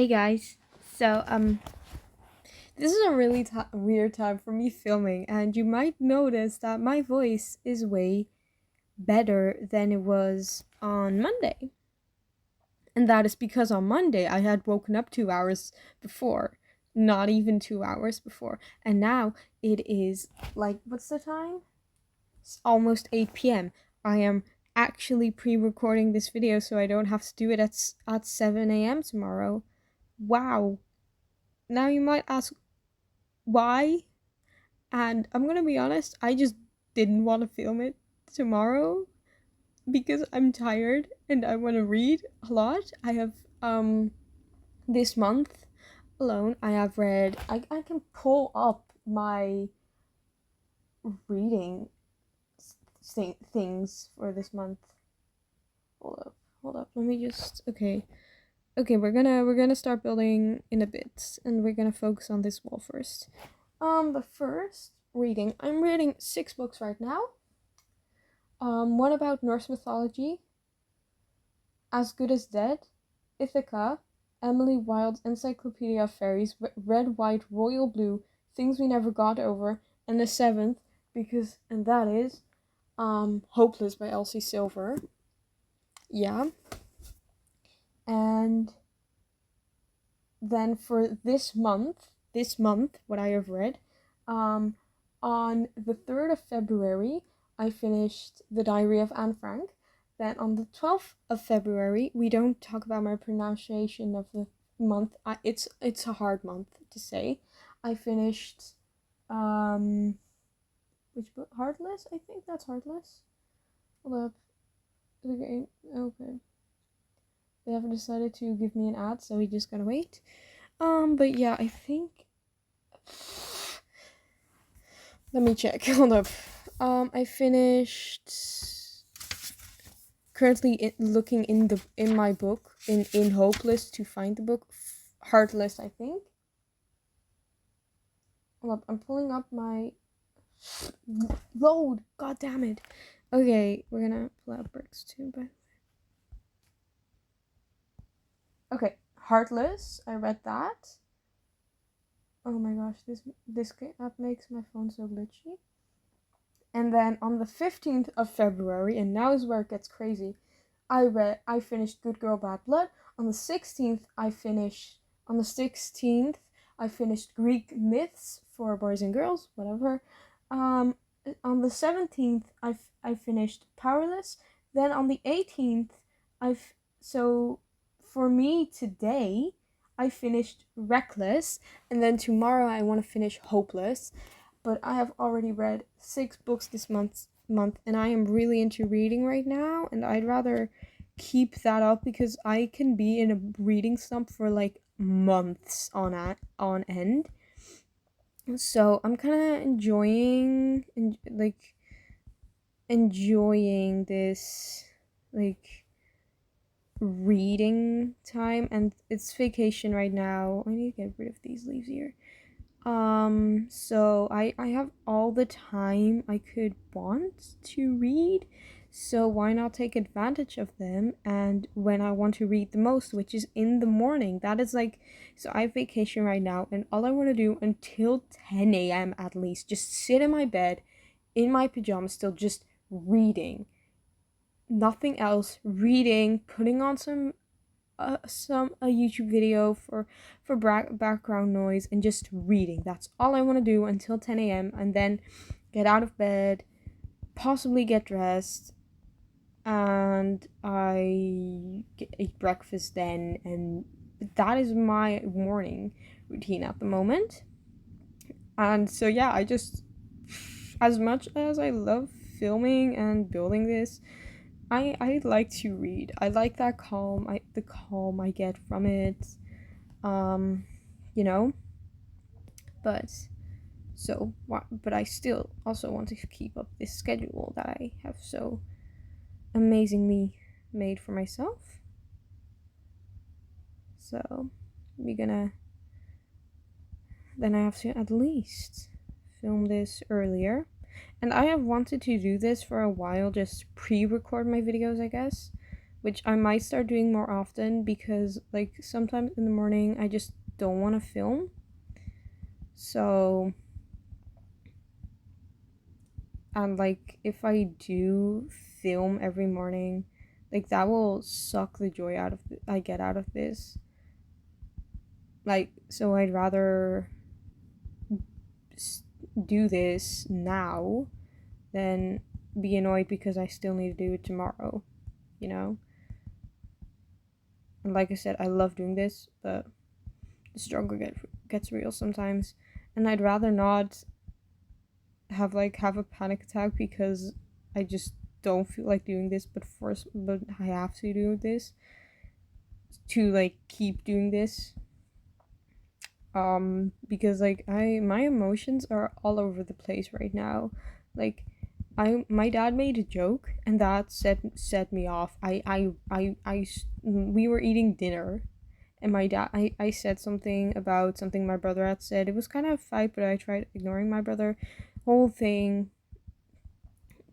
Hey guys, so this is a really weird time for me filming, and you might notice that my voice is way better than it was on Monday. And that is because on Monday I had woken up 2 hours before, not even 2 hours before, and now it is like, what's the time? It's almost 8 p.m. I am actually pre-recording this video so I don't have to do it at 7 a.m. tomorrow. Wow. Now you might ask why, and I'm gonna be honest, I just didn't want to film it tomorrow because I'm tired and I want to read a lot. I have this month alone I have read, I can pull up my reading things for this month. Hold up, let me just, okay, we're gonna start building in a bit, and we're gonna focus on this wall first. The first reading, I'm reading 6 books right now. One about Norse mythology, As Good as Dead, Ithaca, Emily Wilde's Encyclopedia of Fairies, Red, White, Royal Blue, Things We Never Got Over, and the 7th, and that is, Hopeless by Elsie Silver. Yeah. And then for this month, what I have read, on the 3rd of February, I finished The Diary of Anne Frank. Then on the 12th of February, we don't talk about my pronunciation of the month. It's a hard month to say. I finished, which book? Heartless? I think that's Heartless. Hold up. Okay. They haven't decided to give me an ad, so we just gotta wait. But yeah, I think. Let me check. Hold up. I finished. Currently looking in my book in Hopeless to find the book Heartless, I think. Hold up, I'm pulling up my load. God damn it. Okay, we're gonna pull out bricks too, by the way. Okay, Heartless. I read that. Oh my gosh, this app makes my phone so glitchy. And then on the 15th of February, and now is where it gets crazy, I finished Good Girl Bad Blood. On the 16th, I finished Greek Myths for Boys and Girls, whatever. On the 17th, I finished Powerless. Then on the 18th, so for me today, I finished Reckless, and then tomorrow I want to finish Hopeless. But I have already read 6 books this month, and I am really into reading right now, and I'd rather keep that up because I can be in a reading slump for like months on end. So I'm kind of enjoying this like reading time, and it's vacation right now. I need to get rid of these leaves here. So I have all the time I could want to read, so why not take advantage of them? And when I want to read the most, which is in the morning, that is like, so I have vacation right now, and all I want to do until 10 a.m. at least, just sit in my bed in my pajamas still, just reading, nothing else, reading, putting on a YouTube video for background noise, and just reading. That's all I want to do until 10 a.m. and then get out of bed, possibly get dressed, and I eat breakfast then, and that is my morning routine at the moment. And so yeah, I just, as much as I love filming and building this, I like to read. I like that the calm I get from it. You know. But I still also want to keep up this schedule that I have so amazingly made for myself. So then I have to at least film this earlier. And I have wanted to do this for a while, just pre-record my videos, I guess. which I might start doing more often because like sometimes in the morning I just don't want to film. So, and like if I do film every morning, like that will suck the joy out of I get out of this. Like, so I'd rather do this now than be annoyed because I still need to do it tomorrow, you know? And like I said, I love doing this, but the struggle gets real sometimes. And I'd rather not have a panic attack because I just don't feel like doing this, but I have to do this to like keep doing this. Because like my emotions are all over the place right now. Like my dad made a joke and that set me off. We were eating dinner and I said something about something my brother had said. It was kind of a fight, but I tried ignoring my brother. Whole thing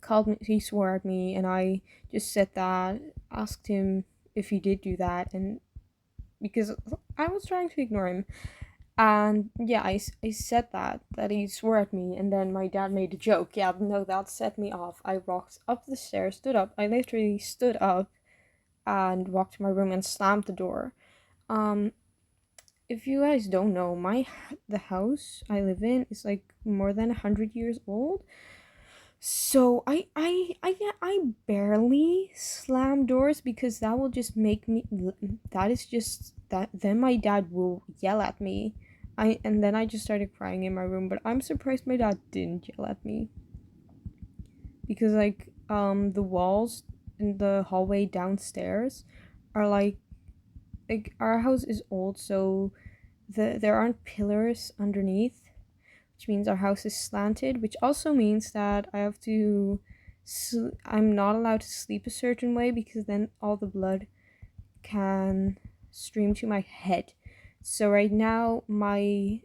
called me, he swore at me, and I just said that, asked him if he did do that, and because I was trying to ignore him. And yeah, I said that he swore at me, and then my dad made a joke. Yeah, no, that set me off. I walked up the stairs, stood up. I literally stood up and walked to my room and slammed the door. Um, if you guys don't know, the house I live in is like more than 100 years old. So I barely slam doors because that will just make me. That is just that. Then my dad will yell at me. And then I just started crying in my room. But I'm surprised my dad didn't yell at me because like the walls in the hallway downstairs are like our house is old, so there aren't pillars underneath, which means our house is slanted, which also means that I'm not allowed to sleep a certain way because then all the blood can stream to my head. So right now my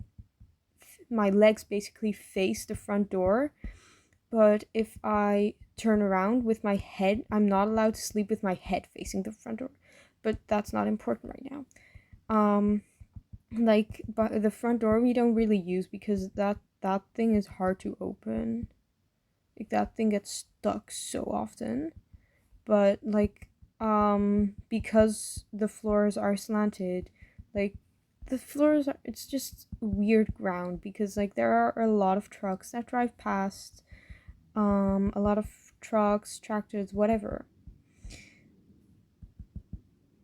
legs basically face the front door, but if I turn around with my head, I'm not allowed to sleep with my head facing the front door. But that's not important right now. Um but the front door we don't really use because that thing is hard to open. Like that thing gets stuck so often. But like because the floors are slanted, like it's just weird ground because like there are a lot of trucks that drive past, a lot of trucks, tractors, whatever.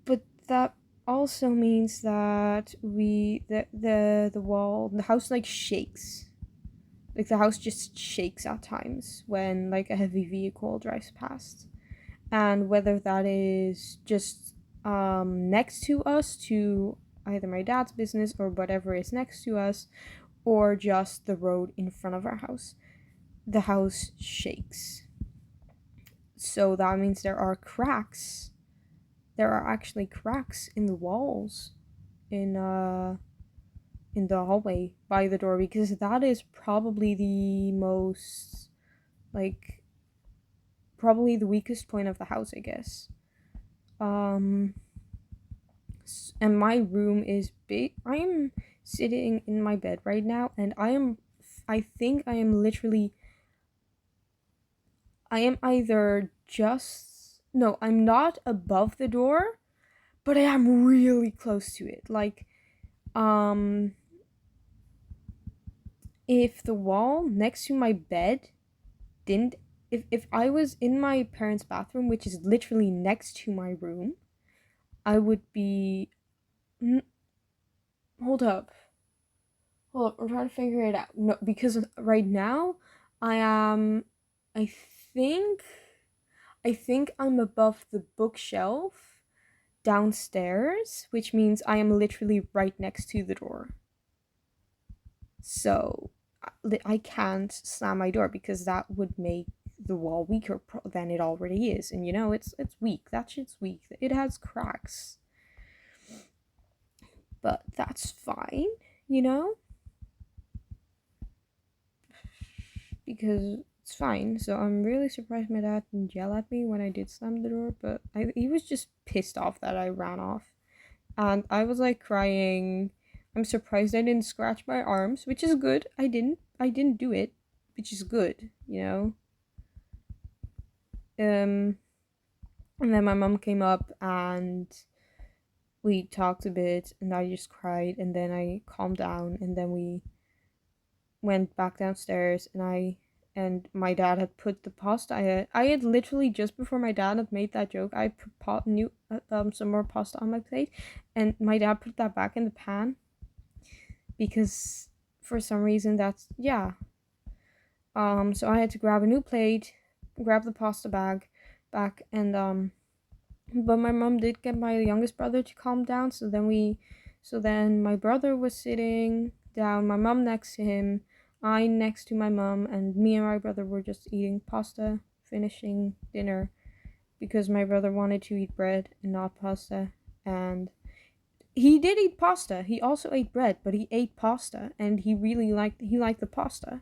But that also means that the house like shakes. Like the house just shakes at times when like a heavy vehicle drives past. And whether that is just next to us to either my dad's business or whatever is next to us or just the road in front of our house, the house shakes. So that means there are cracks. There are actually cracks in the walls in the hallway by the door because that is probably the most like probably the weakest point of the house, I guess. Um and my room is big. I am sitting in my bed right now and I think I am either just no, I'm not above the door, but I am really close to it. Like um if the wall next to my bed didn't if I was in my parents' bathroom, which is literally next to my room, I would be hold up. Hold up, I'm trying to figure it out. No, because right now I am I think I think I'm above the bookshelf downstairs, which means I am literally right next to the door. So I can't slam my door because that would make the wall weaker than it already is. And you know, it's weak. That shit's weak. It has cracks. But that's fine, you know? Because it's fine. So I'm really surprised my dad didn't yell at me when I did slam the door, but he was just pissed off that I ran off. And I was like crying. I'm surprised I didn't scratch my arms, which is good. I didn't do it, which is good, you know. And then my mom came up and we talked a bit and I just cried and then I calmed down and then we went back downstairs and my dad had put the pasta I had literally just before my dad had made that joke I put some more pasta on my plate and my dad put that back in the pan because for some reason that's yeah. So I had to grab a new plate, grab the pasta bag back and but my mom did get my youngest brother to calm down, so then my brother was sitting down, my mom next to him, I next to my mom, and me and my brother were just eating pasta, finishing dinner because my brother wanted to eat bread and not pasta. And he did eat pasta. He also ate bread, but he ate pasta and he liked the pasta.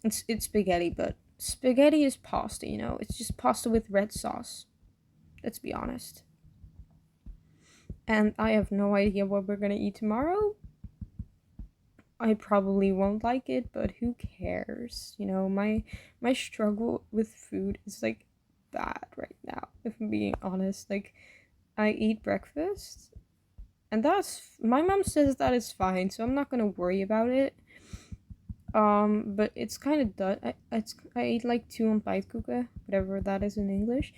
It's spaghetti, but spaghetti is pasta, you know. It's just pasta with red sauce. Let's be honest. And I have no idea what we're gonna eat tomorrow. I probably won't like it, but who cares? You know, my struggle with food is like bad right now, if I'm being honest. Like I eat breakfast and that's my mom says that is fine, so I'm not gonna worry about it. But it's kind of done. I ate like two ontbijtkoeken, whatever that is in English.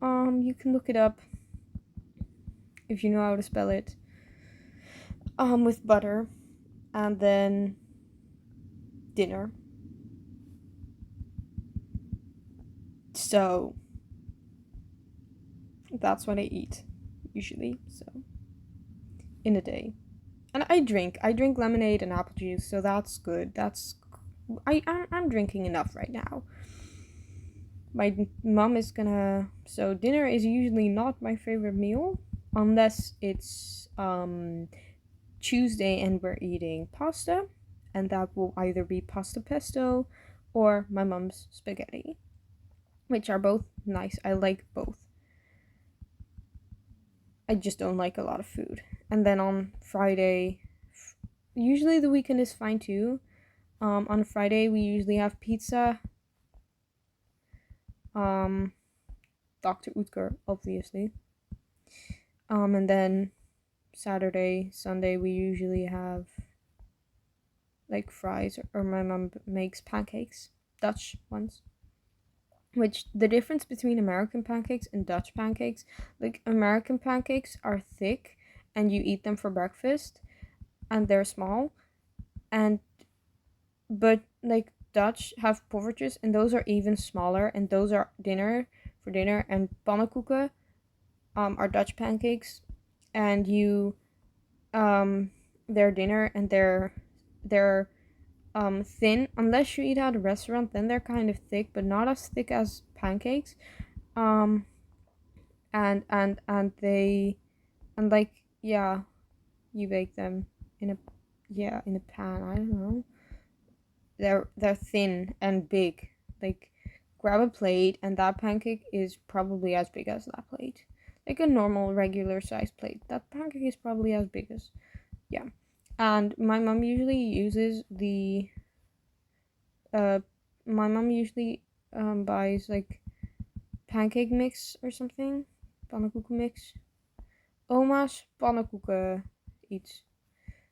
You can look it up if you know how to spell it. With butter, and then dinner. So that's what I eat usually. So in a day, and I drink lemonade and apple juice, so that's good. I'm drinking enough right now. My mom is gonna so dinner is usually not my favorite meal unless it's Tuesday and we're eating pasta, and that will either be pasta pesto or my mom's spaghetti, which are both nice. I like both. I just don't like a lot of food. And then on Friday, usually the weekend is fine too. On Friday we usually have pizza. Um, Dr. Utker, obviously. And then Saturday, Sunday we usually have like fries or my mom makes pancakes, Dutch ones. Which the difference between American pancakes and Dutch pancakes, like American pancakes are thick and you eat them for breakfast and they're small, and but like Dutch have poffertjes and those are even smaller and those are dinner for dinner, and pannenkoeken are Dutch pancakes and you they're dinner and they're thin. Unless you eat at a restaurant, then they're kind of thick, but not as thick as pancakes. Um, and they and like yeah, you bake them in a in a pan. I don't know. They're thin and big. Like grab a plate, and that pancake is probably as big as that plate. Like a normal regular size plate. That pancake is probably as big as yeah. And uh my mom usually buys like pancake mix or something. Pannenkoeken mix. Oma's pannenkoeken iets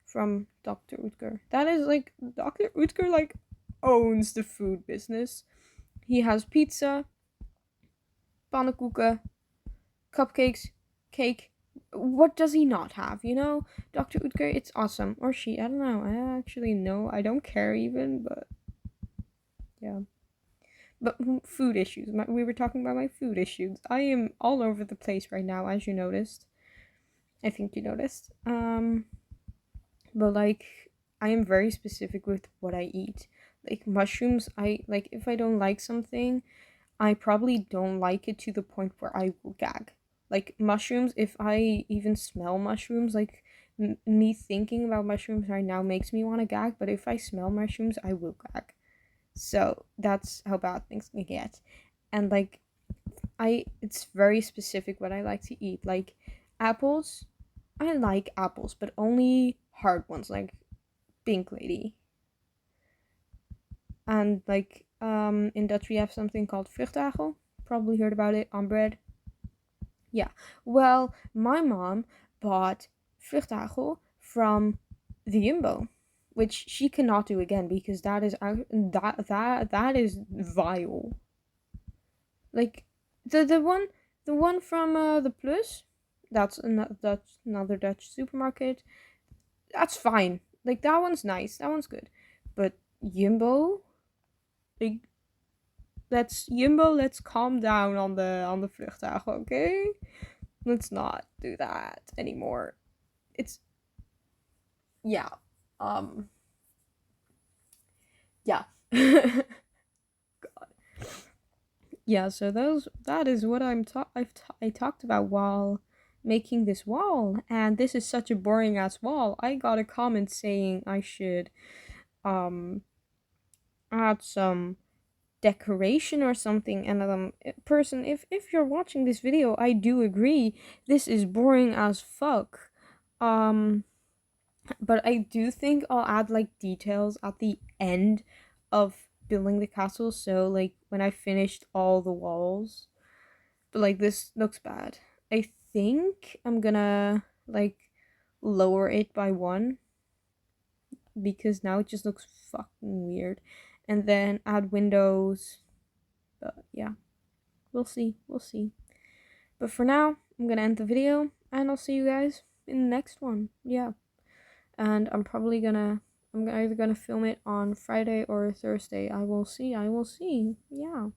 from Dr. Utker. That is like Dr. Utker like owns the food business. He has pizza, pannenkoeken, cupcakes, cake. What does he not have, you know? Dr. Utker, it's awesome. Or she, I don't know. I actually know. I don't care even, but yeah. But food issues. We were talking about my food issues. I am all over the place right now, as you noticed. I think you noticed. But like, I am very specific with what I eat. Like mushrooms, I like if I don't like something, I probably don't like it to the point where I will gag. Like mushrooms, if I even smell mushrooms, like me thinking about mushrooms right now makes me want to gag. But if I smell mushrooms, I will gag. So that's how bad things can get. And like it's very specific what I like to eat. Like apples, I like apples, but only hard ones, like pink lady. And like in Dutch we have something called vruchtagel. Probably heard about it on bread. Yeah. Well, my mom bought vruchtagel from the Jumbo, which she cannot do again because that is vile. Like the one from the Plus, that's another Dutch supermarket. That's fine. Like that one's nice. That one's good. But Jumbo, like let's calm down on the vluchtdagen, okay? Let's not do that anymore. It's yeah. Um yeah. Yeah, so that is what I talked about while making this wall, and this is such a boring ass wall. I got a comment saying I should um add some decoration or something, and person, if you're watching this video, I do agree this is boring as fuck. um but I do think I'll add like details at the end of building the castle, so like when I finished all the walls. But like this looks bad. I think I'm gonna like lower it by one because now it just looks fucking weird, and then add windows. But yeah, we'll see. We'll see. But for now, I'm gonna end the video, and I'll see you guys in the next one. Yeah, and I'm either gonna film it on Friday or Thursday. I will see. I will see. Yeah.